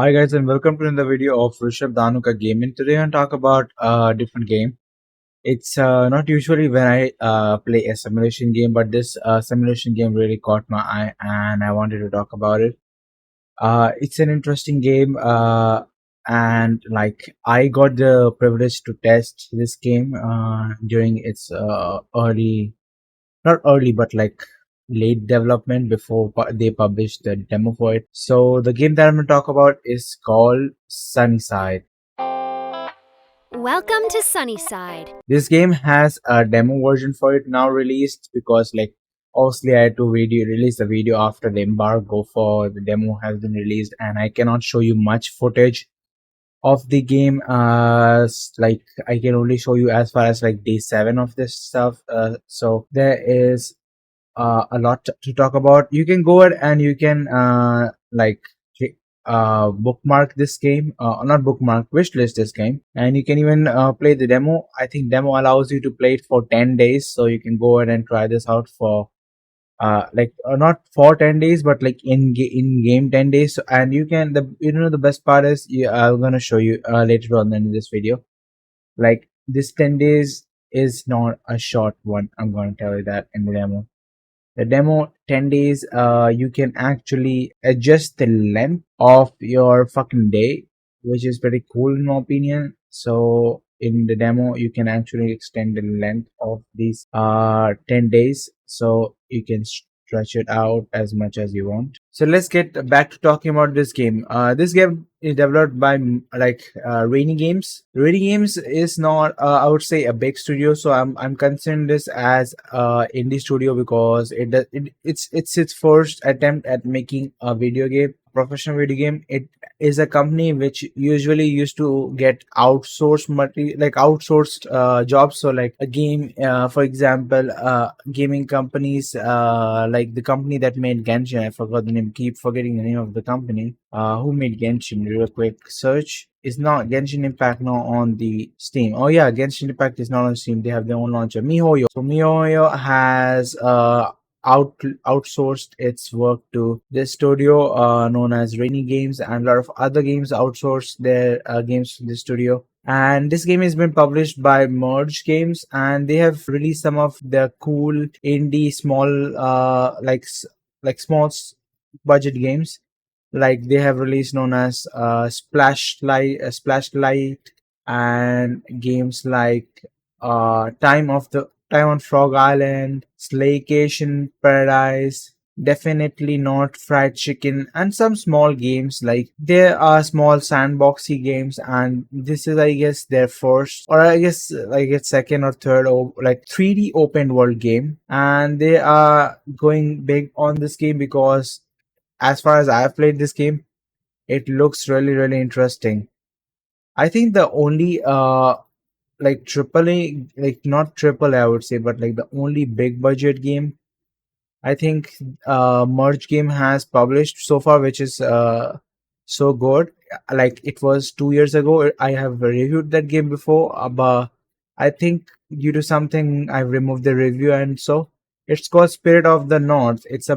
Hi guys and welcome to another video of Rishabh Dhanuka Gaming. Today I'm going to talk about a different game. It's not usually when I play a simulation game, but this simulation game really caught my eye and I wanted to talk about it. It's an interesting game and like I got the privilege to test this game during its not early but like late development before they published the demo for it. So the game that I'm going to talk about is called SunnySide. Welcome to SunnySide. This game has a demo version for it now released because like obviously I had to release the video after the embargo for the demo has been released, and I cannot show you much footage of the game. Like I can only show you as far as like day 7 of this stuff. So there is a lot to talk about. You can go ahead and you can bookmark this game, not bookmark, wishlist this game, and you can even play the demo. I think demo allows you to play it for 10 days, so you can go ahead and try this out for not for 10 days but like in game 10 days. And you can the best part is I'm gonna show you later on in this video. Like this 10 days is not a short one, I'm gonna tell you that in the demo. The demo 10 days, you can actually adjust the length of your fucking day, which is pretty cool in my opinion. So in the demo, you can actually extend the length of these 10 days, so you can stretch it out as much as you want. So let's get back to talking about this game. This game is developed by Rainy Games. Rainy Games is not, I would say, a big studio, so I'm considering this as indie studio because it's its first attempt at making a video game, professional video game. It is a company which usually used to get outsourced outsourced jobs. So like a game, for example, gaming companies, like the company that made Genshin. I forgot the name. Keep forgetting the name of the company. Who made Genshin? Real quick search. Is not Genshin Impact not on the Steam? Oh yeah, Genshin Impact is not on Steam. They have their own launcher, MiHoYo. So MiHoYo has outsourced its work to this studio known as Rainy Games, and a lot of other games outsourced their games to this studio. And this game has been published by Merge Games, and they have released some of their cool indie small small budget games. Like they have released known as Splashlight, and games like Time on Frog Island, Slaycation Paradise, Definitely Not Fried Chicken, and some small games. Like there are small sandboxy games, and this is I guess their first, or I guess like its second or third, or like 3D open world game. And they are going big on this game because as far as I've played this game, it looks really interesting. I think the only like triple A, like not triple A, I would say, but like the only big budget game I think Merge Game has published so far, which is so good. Like it was 2 years ago. I have reviewed that game before, but I think due to something I removed the review, and so it's called Spirit of the North. It's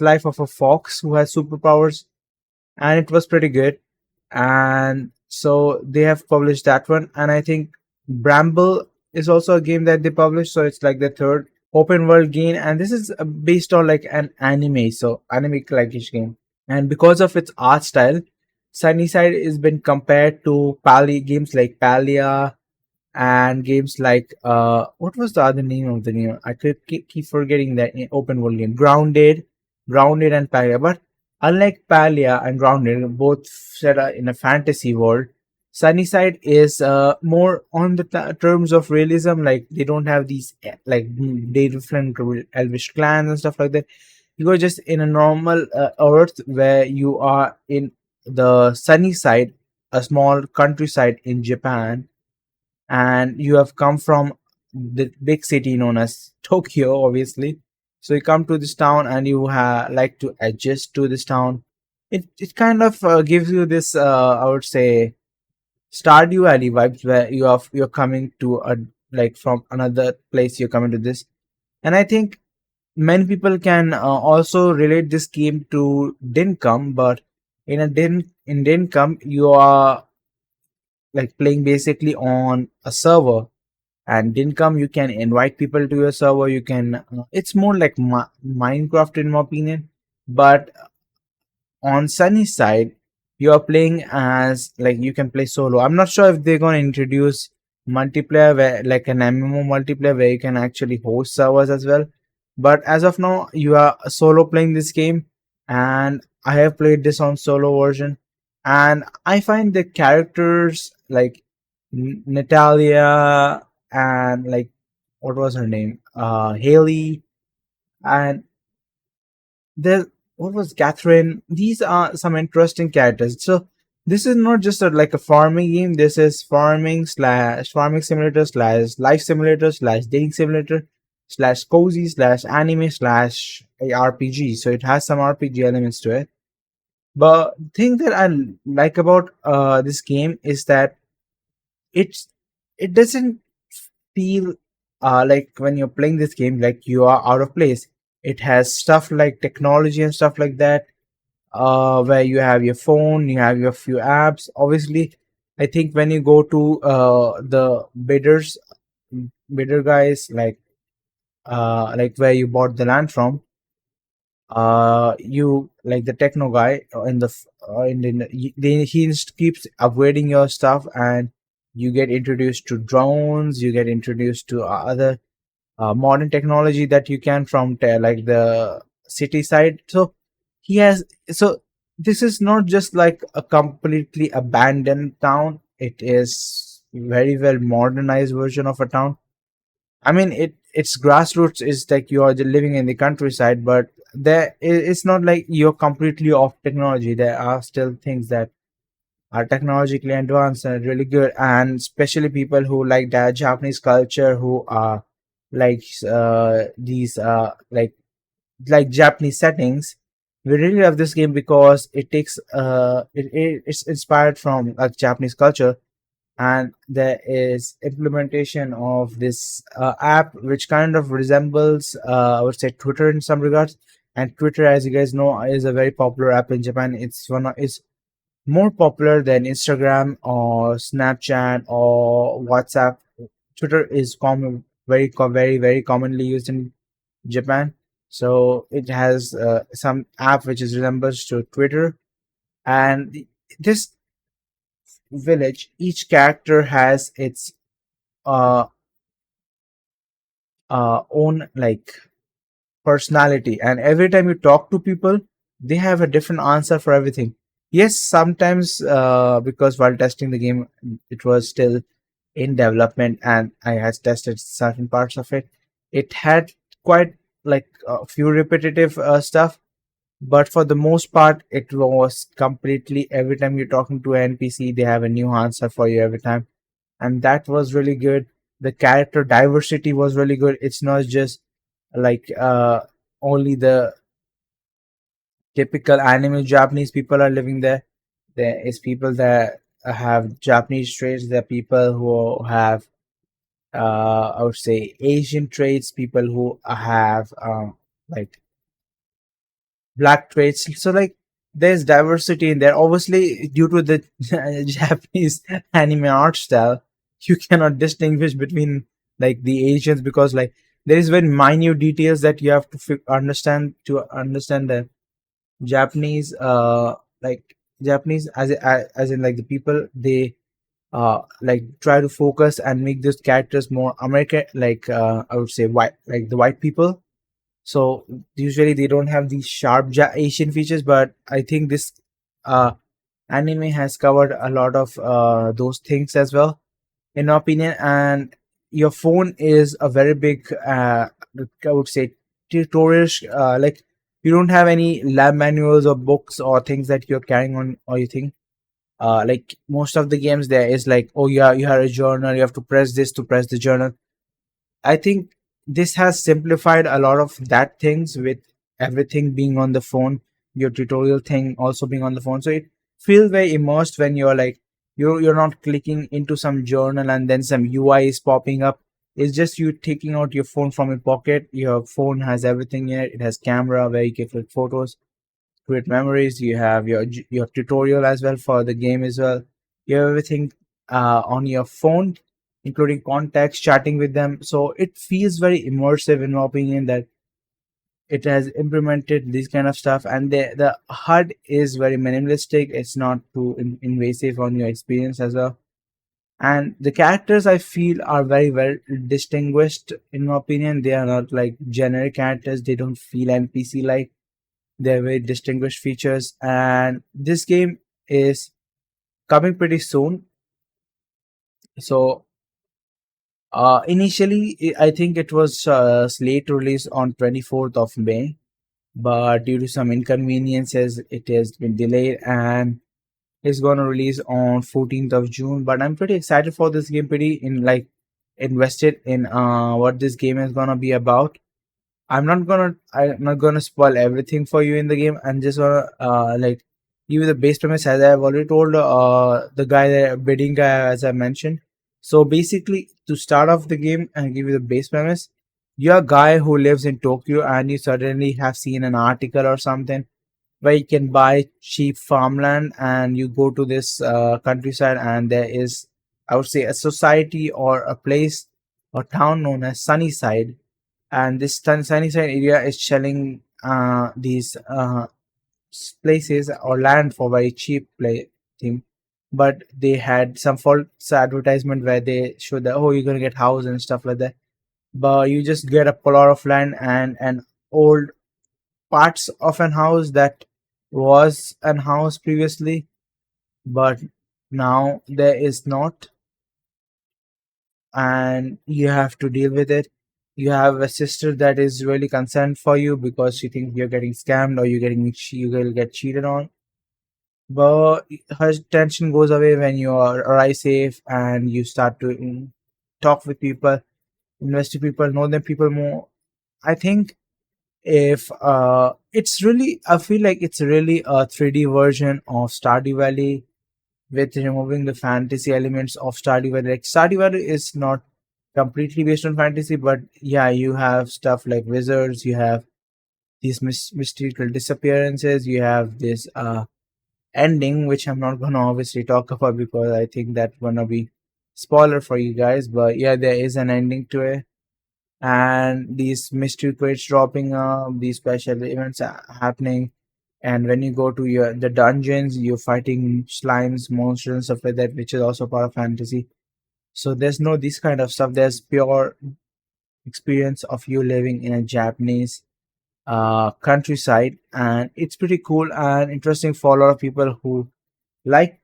life of a fox who has superpowers, and it was pretty good. And so they have published that one, and I think Bramble is also a game that they published, so it's like the third open world game, and this is based on like an anime, so anime like game. And because of its art style, Sunnyside has been compared to games like Palia, and games like what was the other name of the game? I could keep forgetting that open world game. Grounded and Palia. But unlike Palia and Grounded, both set in a fantasy world, Sunnyside is more on the terms of realism. Like they don't have these they different elvish clans and stuff like that. You are just in a normal earth where you are in the sunny side, a small countryside in Japan, and you have come from the big city known as Tokyo, obviously. So you come to this town and you like to adjust to this town. It kind of gives you this I would say Stardew Valley vibes, where you're coming to a like from another place, you're coming to this. And I think many people can also relate this game to Din Come, but in Dincome, you are like playing basically on a server, and Dincome you can invite people to your server. You can it's more like Minecraft in my opinion, but on Sunny side, you are playing as like you can play solo. I'm not sure if they're gonna introduce multiplayer where like an MMO multiplayer where you can actually host servers as well. But as of now, you are solo playing this game, and I have played this on solo version, and I find the characters like Natalia and like what was her name? Haley, and there what was Catherine. These are some interesting characters. So this is not just like a farming game. This is farming simulator slash life simulator slash dating simulator slash cozy slash anime slash a RPG. So it has some RPG elements to it. But the thing that I like about this game is that it's it doesn't feel like when you're playing this game like you are out of place. It has stuff like technology and stuff like that, where you have your phone, you have your few apps. Obviously, I think when you go to the bidder guys, like where you bought the land from, you like the techno guy he just keeps upgrading your stuff, and you get introduced to drones, you get introduced to other modern technology that you can from like the city side. So he has so this is not just like a completely abandoned town. It is very well modernized version of a town. I mean, its grassroots is like you are living in the countryside, but it's not like you're completely off technology. There are still things that are technologically advanced and really good, and especially people who like that Japanese culture, who are like these like Japanese settings. We really love this game because it takes it's inspired from like Japanese culture, and there is implementation of this app which kind of resembles I would say Twitter in some regards. And Twitter, as you guys know, is a very popular app in Japan. It's more popular than Instagram or Snapchat or WhatsApp. Twitter is very commonly used in Japan. So it has some app which is resembles to Twitter, and this village, each character has its uh, own like personality, and every time you talk to people, they have a different answer for everything. Yes, sometimes because while testing the game, it was still in development, and I had tested certain parts of it. It had quite like a few repetitive stuff, but for the most part, it was completely every time you're talking to an NPC, they have a new answer for you every time, and that was really good. The character diversity was really good. It's not just like only the typical anime Japanese people are living there. There is people that have Japanese traits. There are people who have I would say Asian traits, people who have like black traits. So like there's diversity in there. Obviously, due to the Japanese anime art style, you cannot distinguish between like the Asians, because like there is very minute details that you have to understand to understand the Japanese like Japanese as in like the people, they like try to focus and make these characters more American, like I would say white, like the white people. So usually they don't have these sharp Asian features, but I think this uh anime has covered a lot of those things as well, in my opinion. And your phone is a very big I would say tutorials, like you don't have any lab manuals or books or things that you're carrying on, or you think like most of the games there is like, oh yeah, you have a journal, you have to press this to press the journal. I think this has simplified a lot of that things with everything being on the phone, your tutorial thing also being on the phone. So it feels very immersed when you're like you're not clicking into some journal and then some UI is popping up. It's just you taking out your phone from your pocket. Your phone has everything in it. It has camera where you can click photos. create memories. You have your tutorial as well for the game as well. You have everything on your phone, including contacts, chatting with them. So it feels very immersive in my opinion that it has implemented this kind of stuff, and the HUD is very minimalistic. It's not too invasive on your experience as well. And the characters I feel are very well distinguished in my opinion. They are not like generic characters. They don't feel NPC like. They're very distinguished features, and this game is coming pretty soon. So initially, I think it was slate to release on 24th of May, but due to some inconveniences, it has been delayed and it's going to release on 14th of June. But I'm pretty excited for this game, pretty in like invested in what this game is going to be about. I'm not gonna spoil everything for you in the game. I'm just gonna like give you the base premise as I've already told the guy, the bidding guy, as I mentioned. So basically, to start off the game and give you the base premise, you're a guy who lives in Tokyo and you suddenly have seen an article or something where you can buy cheap farmland, and you go to this countryside, and there is, I would say, a society or a place or town known as Sunnyside, and this SunnySide area is selling these places or land for very cheap play thing. But they had some false advertisement where they show that, oh, you're gonna get house and stuff like that, but you just get a plot of land and an old parts of an house that was an house previously, but now there is not, and you have to deal with it. You have a sister that is really concerned for you because she thinks you're getting scammed or you will get cheated on. But her tension goes away when you arrive safe and you start to talk with people, invest with people, know them people more. I think if I feel like it's really a 3D version of Stardew Valley with removing the fantasy elements of Stardew Valley. Like Stardew Valley is not completely based on fantasy, but yeah, you have stuff like wizards, you have these mystical disappearances, you have this ending, which I'm not gonna obviously talk about because I think that's gonna be spoiler for you guys. But yeah, there is an ending to it, and these mystery crates dropping up, these special events happening, and when you go to the dungeons, you're fighting slimes, monsters, and stuff like that, which is also part of fantasy. So there's no this kind of stuff. There's pure experience of you living in a Japanese countryside, and it's pretty cool and interesting for a lot of people who like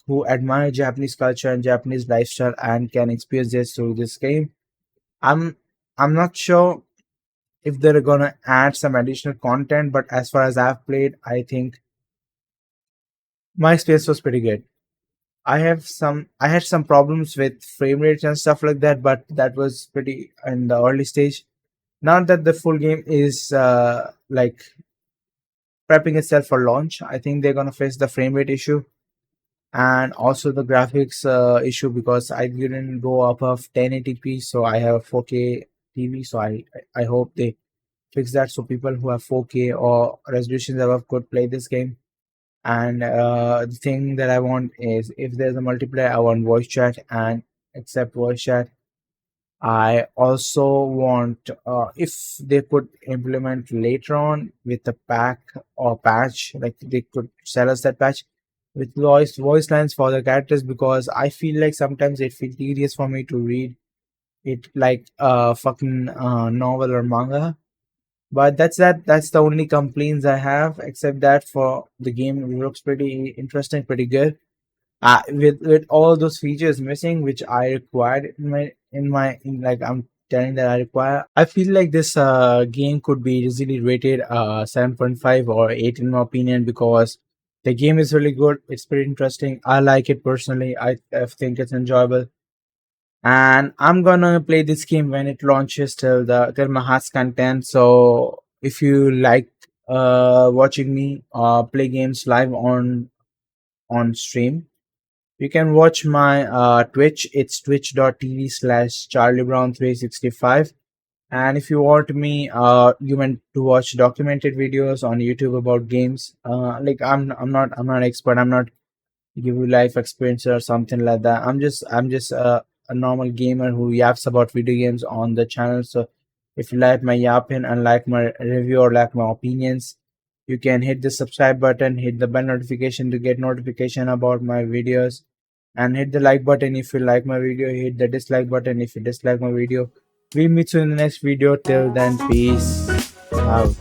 who admire Japanese culture and Japanese lifestyle and can experience this through this game. I'm I'm not sure if they're gonna add some additional content, but as far as I've played, I think my experience was pretty good. I had some problems with frame rates and stuff like that, but that was pretty in the early stage. Now that the full game is like prepping itself for launch, I think they're gonna face the frame rate issue and also the graphics issue because I didn't go above 1080p, so I have a 4K TV. So I hope they fix that so people who have 4K or resolutions above could play this game. And the thing that I want is if there's a multiplayer, I want voice chat and accept voice chat. I also want if they could implement later on with a pack or patch, like they could sell us that patch with voice lines for the characters because I feel like sometimes it feels tedious for me to read it like a fucking novel or manga. But that's the only complaints I have. Except that for the game, it looks pretty interesting, pretty good. With all those features missing, which I required like I'm telling that I require. I feel like this game could be easily rated 7.5 or 8 in my opinion because the game is really good. It's pretty interesting. I like it personally. I think it's enjoyable, and I'm gonna play this game when it launches till my heart's content. So if you like watching me play games live on stream, you can watch my Twitch. It's twitch.tv/charliebrown365. And if you want me, you meant to watch documented videos on YouTube about games. Like I'm not expert. I'm not give you life experience or something like that. I'm just a normal gamer who yaps about video games on the channel. So if you like my yapping and like my review or like my opinions, you can hit the subscribe button, hit the bell notification to get notification about my videos, and hit the like button if you like my video, hit the dislike button if you dislike my video. We meet you in the next video. Till then, peace out.